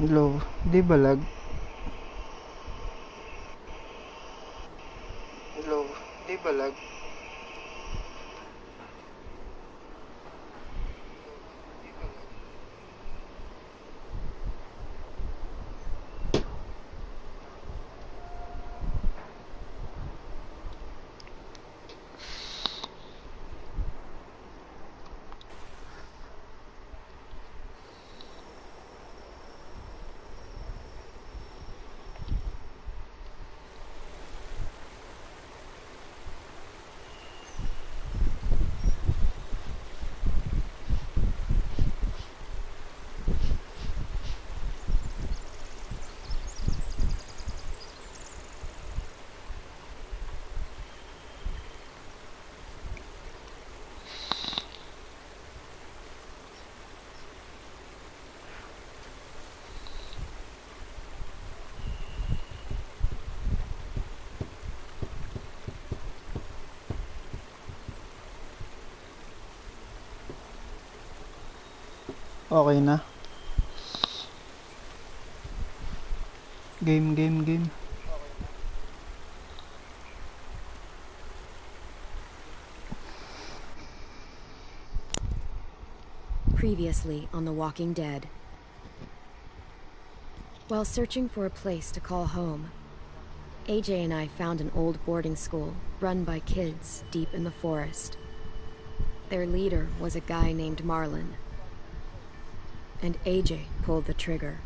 Hello, di balag. Hello, di balag. Okay na. Game. Previously on The Walking Dead. While searching for a place to call home, AJ and I found an old boarding school run by kids deep in the forest. Their leader was a guy named Marlon, and AJ pulled the trigger.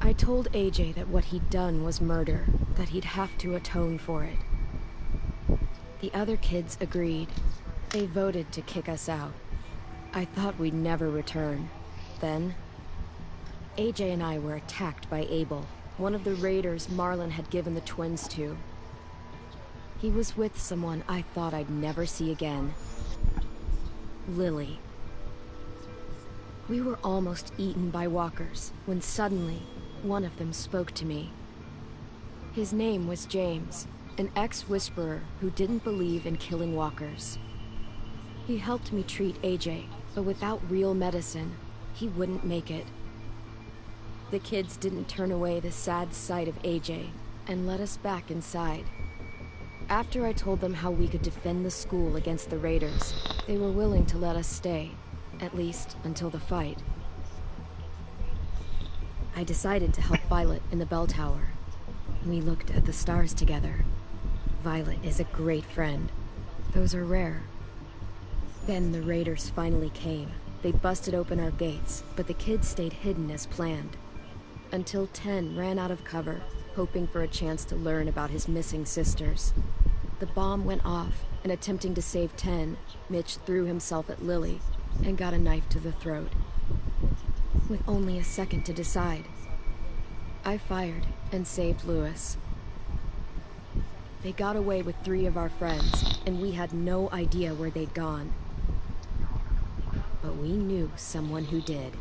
I told AJ that what he'd done was murder, that he'd have to atone for it. The other kids agreed. They voted to kick us out. I thought we'd never return. Then, AJ and I were attacked by Abel, one of the raiders Marlon had given the twins to. He was with someone I thought I'd never see again. Lily. We were almost eaten by walkers when suddenly one of them spoke to me. His name was James, an ex-whisperer who didn't believe in killing walkers. He helped me treat AJ, but without real medicine, he wouldn't make it. The kids didn't turn away the sad sight of AJ and let us back inside. After I told them how we could defend the school against the raiders, they were willing to let us stay, at least until the fight. I decided to help Violet in the bell tower. We looked at the stars together. Violet is a great friend. Those are rare. Then the raiders finally came. They busted open our gates, but the kids stayed hidden as planned. Until Ten ran out of cover, hoping for a chance to learn about his missing sisters. The bomb went off, and attempting to save Ten, Mitch threw himself at Lily and got a knife to the throat. With only a second to decide, I fired and saved Lewis. They got away with 3 of our friends, and we had no idea where they'd gone. But we knew someone who did.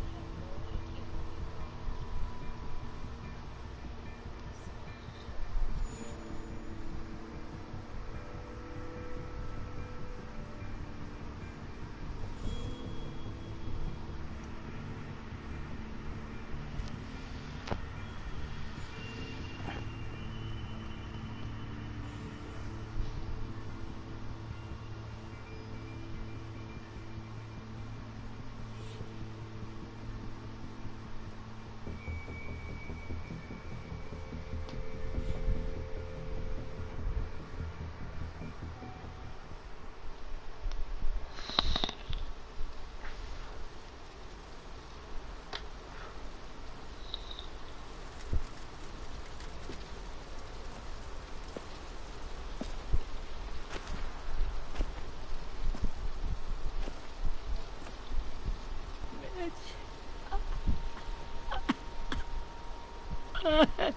At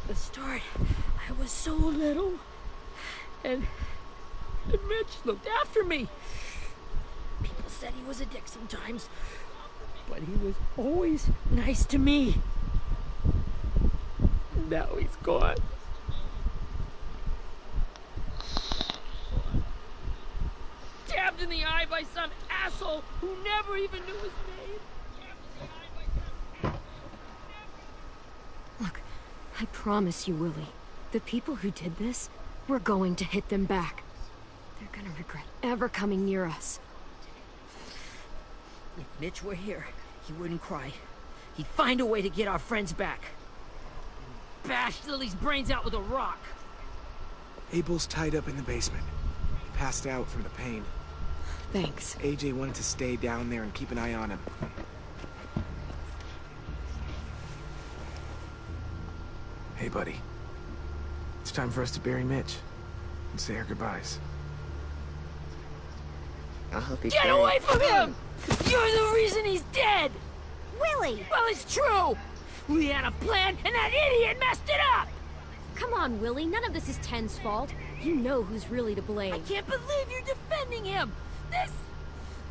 the start, I was so little, and Mitch looked after me. People said he was a dick sometimes, but he was always nice to me. Now he's gone. Stabbed in the eye by some asshole who never even knew his name. Look, I promise you, Willie, the people who did this, we're going to hit them back. They're gonna regret ever coming near us. If Mitch were here, he wouldn't cry. He'd find a way to get our friends back. Bash Lily's brains out with a rock. Abel's tied up in the basement. He passed out from the pain. Thanks. AJ wanted to stay down there and keep an eye on him. Hey, buddy. It's time for us to bury Mitch and say our goodbyes. I hope he's Get away from him! You're the reason he's dead! Willie! Well, it's true! We had a plan, and that idiot messed it up! Come on, Willie, none of this is Ten's fault. You know who's really to blame. I can't believe you're defending him!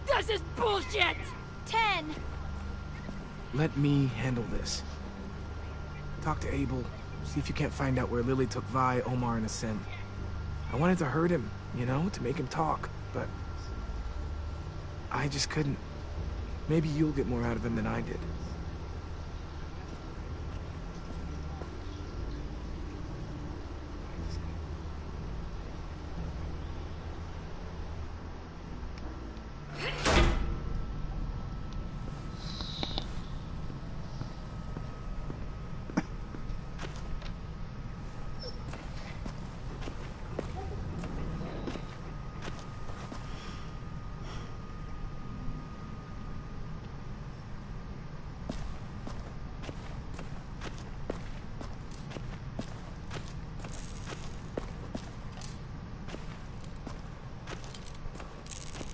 This is bullshit! 10! Let me handle this. Talk to Abel. See if you can't find out where Lily took Vi, Omar, and Asim. I wanted to hurt him, you know, to make him talk, but I just couldn't. Maybe you'll get more out of him than I did.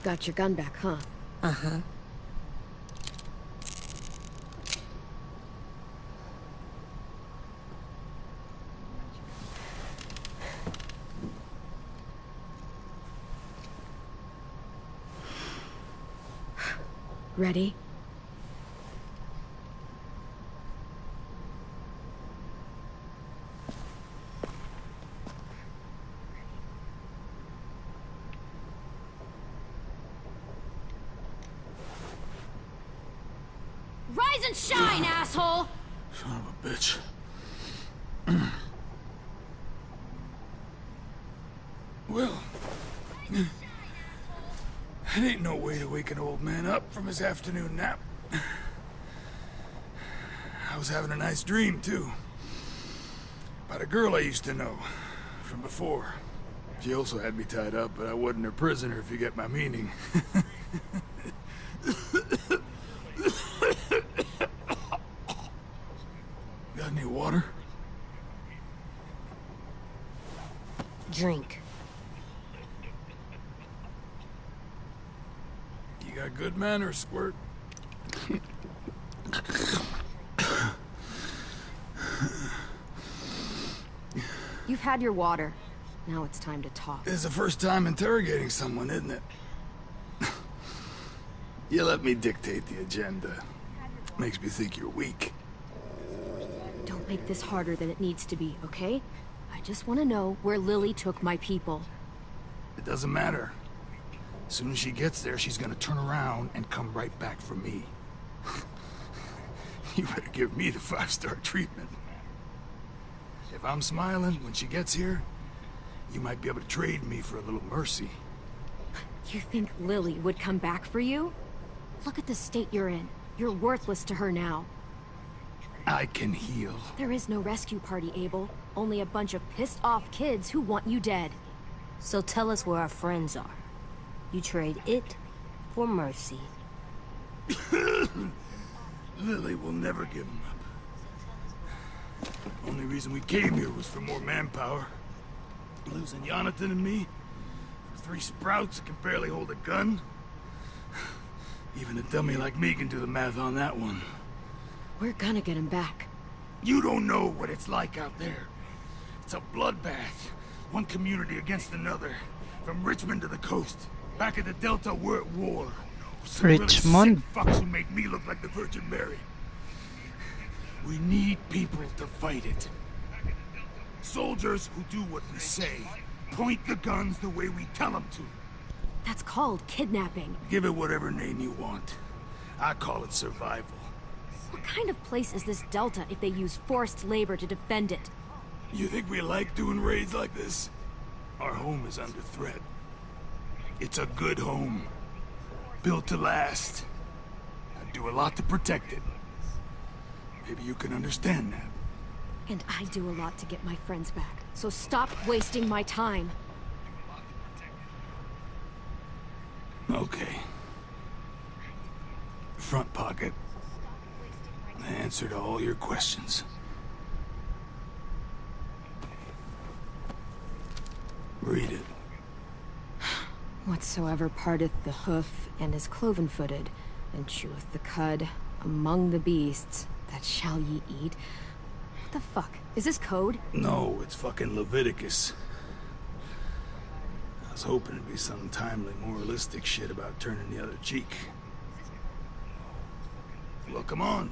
Got your gun back, huh? Uh-huh. Ready? Rise and shine, asshole! Son of a bitch. Well, it ain't no way to wake an old man up from his afternoon nap. I was having a nice dream, too. About a girl I used to know from before. She also had me tied up, but I wasn't her prisoner, if you get my meaning. Got any water? Drink. You got good manners, Squirt. You've had your water. Now it's time to talk. This is the first time interrogating someone, isn't it? You let me dictate the agenda. Makes me think you're weak. Don't make this harder than it needs to be, okay? I just want to know where Lily took my people. It doesn't matter. As soon as she gets there, she's gonna turn around and come right back for me. You better give me the 5-star treatment. If I'm smiling when she gets here, you might be able to trade me for a little mercy. You think Lily would come back for you? Look at the state you're in. You're worthless to her now. I can heal. There is no rescue party, Abel. Only a bunch of pissed-off kids who want you dead. So tell us where our friends are. You trade it for mercy. Lily will never give him up. Only reason we came here was for more manpower. Losing Jonathan and me for 3 sprouts that can barely hold a gun. Even a dummy like me can do the math on that one. We're gonna get him back. You don't know what it's like out there. It's a bloodbath. One community against another. From Richmond to the coast. Back at the Delta, we're at war. Some really Richmond? sick fucks who make me look like the Virgin Mary. We need people to fight it. Soldiers who do what we say. Point the guns the way we tell them to. That's called kidnapping. Give it whatever name you want. I call it survival. What kind of place is this Delta if they use forced labor to defend it? You think we like doing raids like this? Our home is under threat. It's a good home. Built to last. I do a lot to protect it. Maybe you can understand that. And I do a lot to get my friends back. So stop wasting my time. Okay. Front pocket. The answer to all your questions. Read it. Whatsoever parteth the hoof and is cloven-footed, and cheweth the cud among the beasts, that shall ye eat. What the fuck? Is this code? No, it's fucking Leviticus. I was hoping it'd be some timely, moralistic shit about turning the other cheek. Well, come on.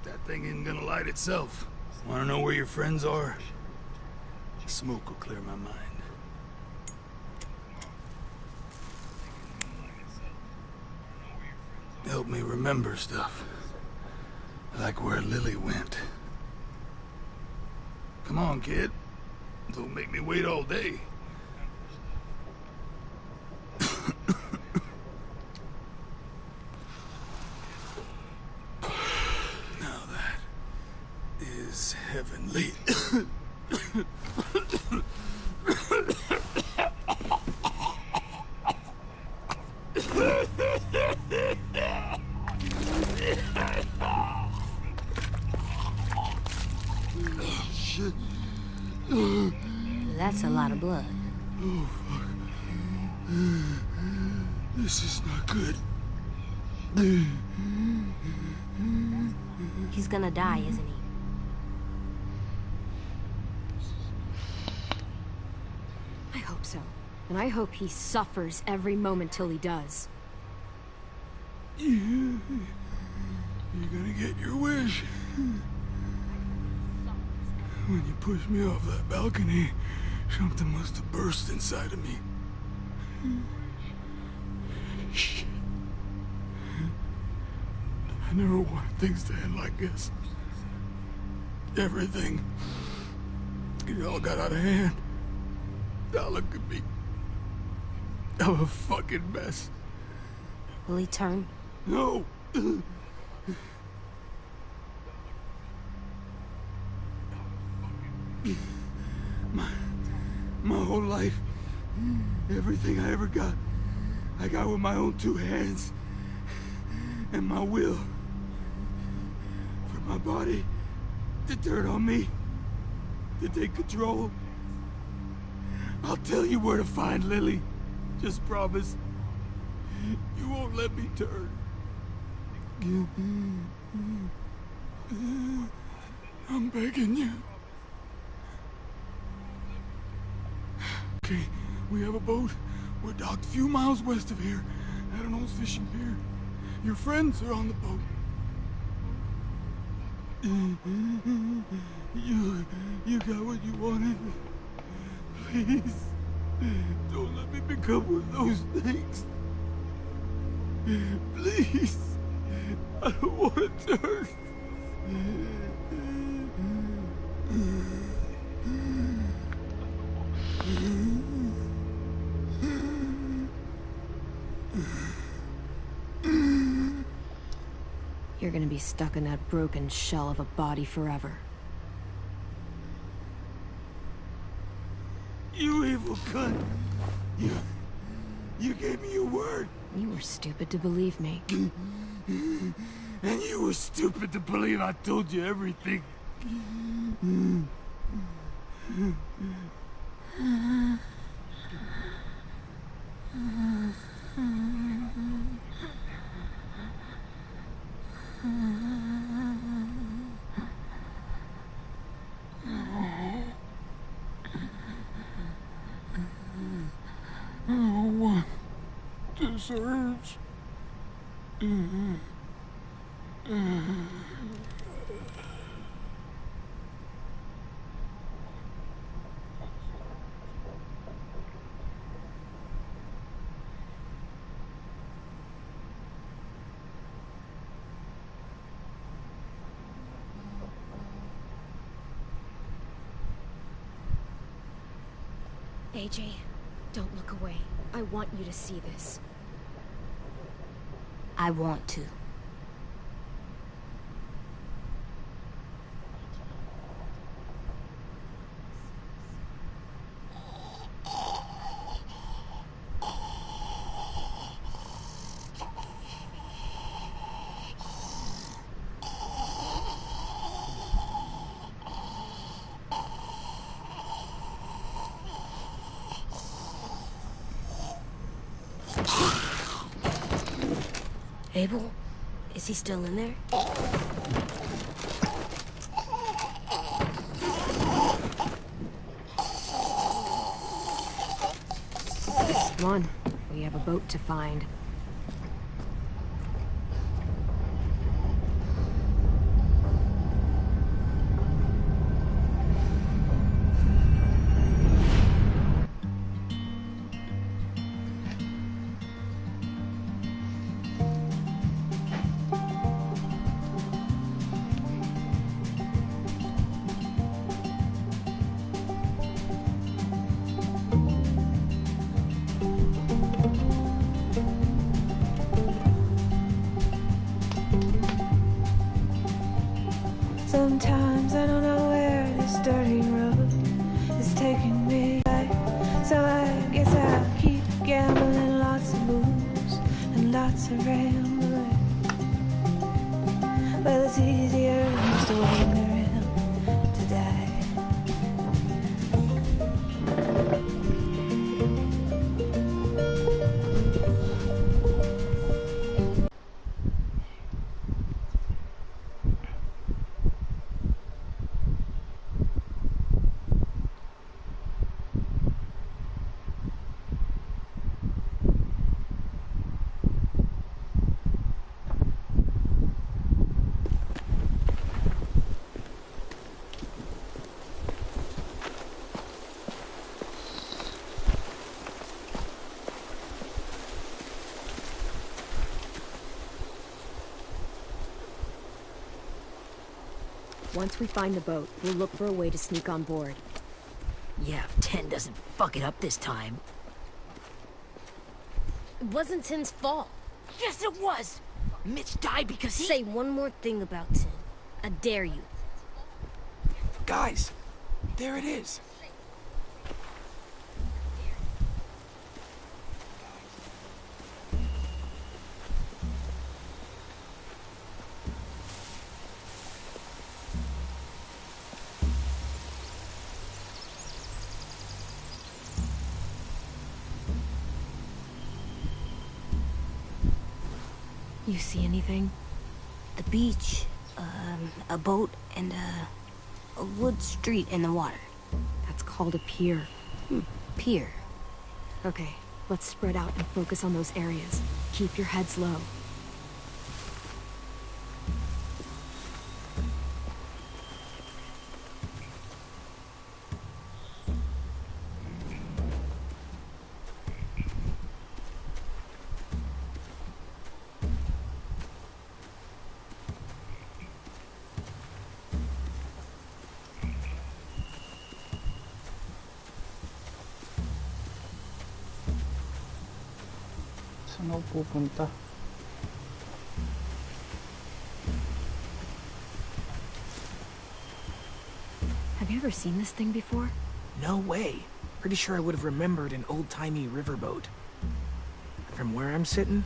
That thing isn't gonna light itself. Wanna know where your friends are? Smoke will clear my mind. Help me remember stuff. Like where Lily went. Come on, kid. Don't make me wait all day. Now that is heavenly. Shit. That's a lot of blood. Oh, fuck. This is not good. He's gonna die, isn't he? I hope so. And I hope he suffers every moment till he does. You're gonna get your wish. When you pushed me off that balcony, something must have burst inside of me. Shit. I never wanted things to end like this. Everything. It all got out of hand. Now look at me. I'm a fucking mess. Will he turn? No. My whole life, everything I ever got, I got with my own two hands and my will. For my body to turn on me, to take control. I'll tell you where to find Lily. Just promise. You won't let me turn. I'm begging you. Okay, we have a boat. We're docked a few miles west of here at an old fishing pier. Your friends are on the boat. You got what you wanted. Please, don't let me become one of those things. Please, I don't want to turn. You're gonna be stuck in that broken shell of a body forever. You evil cunt. You gave me your word. You were stupid to believe me. And you were stupid to believe I told you everything. No one deserves. AJ, don't look away. I want you to see this. I want to. Abel? Is he still in there? Come on, we have a boat to find. Sometimes I don't know where this dirty road is taking me. So I guess I'll keep gambling, lots of booze and lots of rambling. Well, it's easier than just waiting around to die. Once we find the boat, we'll look for a way to sneak on board. Yeah, if Ten doesn't fuck it up this time. It wasn't Tin's fault. Yes, it was! Mitch died because he— Say one more thing about Tin. I dare you. Guys, there it is. You see anything? The beach, a boat, and a wood street in the water. That's called a pier. Pier. Okay, let's spread out and focus on those areas. Keep your heads low. Saan ako pupunta? Have you ever seen this thing before? No way. Pretty sure I would have remembered an old-timey riverboat. From where I'm sitting,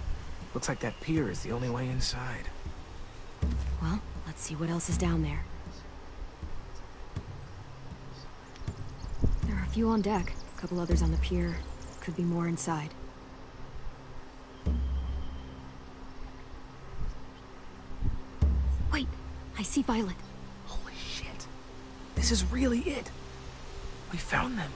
looks like that pier is the only way inside. Well, let's see what else is down there. There are a few on deck, a couple others on the pier. Could be more inside. Wait, I see Violet. Holy shit. This is really it. We found them.